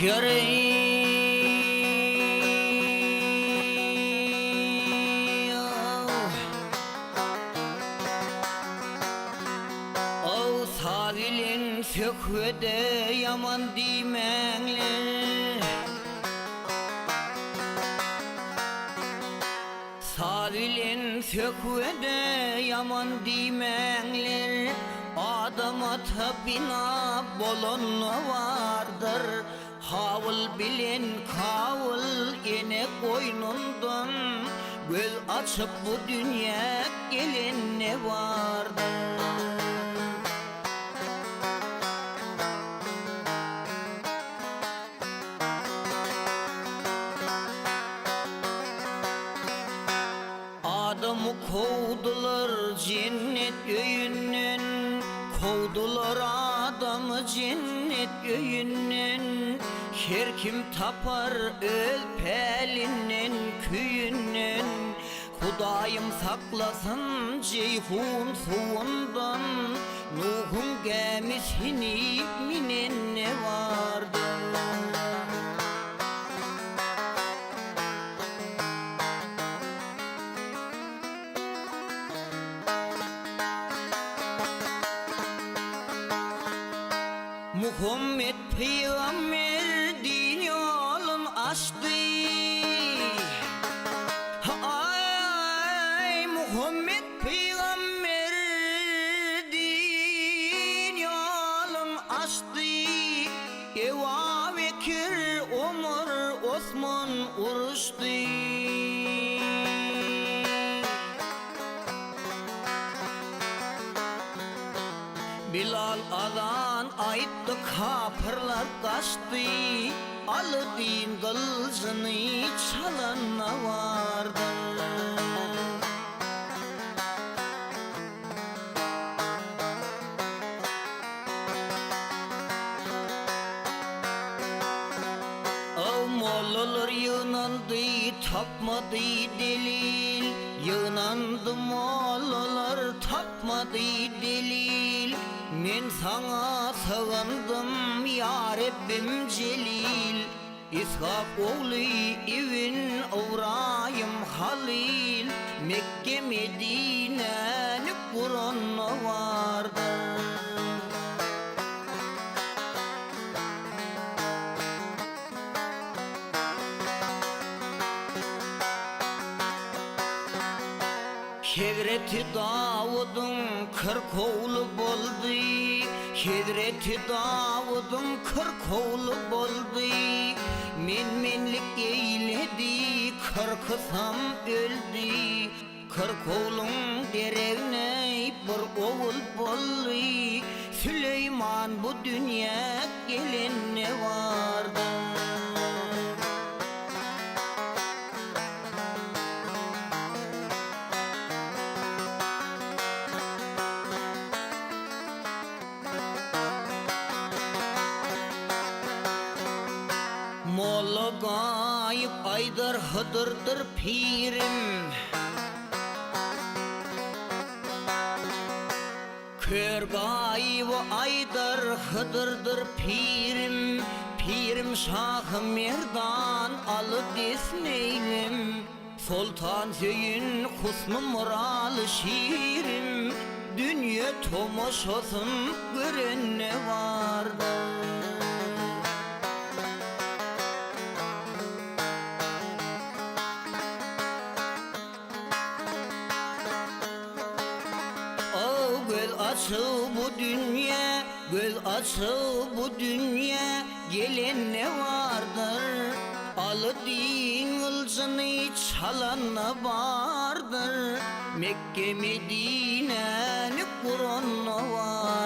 yarey Av savilin sökvede yaman dimenler Savilin sökvede yaman dimenler Adama tabina bolon vardır Havul bilin kavul yine koynundan Göz açıp bu dünya gelin ne vardır Adamı kovdular cennet köyünden Kovdular adamı cennet köyünden Her kim tapar ölpelinden köyünden Hudayım saklasın ceyhun suğundan Nuh'un gemisini minen ne vardı Muhammed Peygamber din yolun açtı Ay Muhammed Peygamber din yolun açtı Ebu Bekir, Ömer, Osman uruştu Bilal adan ayıttı kapırlar kaçtı Alı din kılıcını çalana vardı Mollalar yığınandı tapmadı delil Yığınandı mollalar tapmadı delil Men sana sığındım ya Rabbim Celil İshak oğlu evin uğrayım Halil Mekke Medine'ni Kur'an'a vardı Hazreti Davud'un 40 oğlu boldu Hazreti Davud'un 40 oğlu boldu Menlik eyledi 40'sam öldü 40 oğlun derevne bir oğul boldu Süleyman bu dünya gelin ne vardı Molla gayip aydar hıdırdır pirim Kör gayip aydar hıdırdır pirim Pirim Şah Merdan alı desneylim Sultan Hüyün Husnu Muralı şiirim Dünya tomoşosun gören ne vardı Açıl bu dünya, göz açıl bu dünya Gelen ne vardır, alı din kılıcını çalana vardır Mekke Medine'ni Kur'an'a var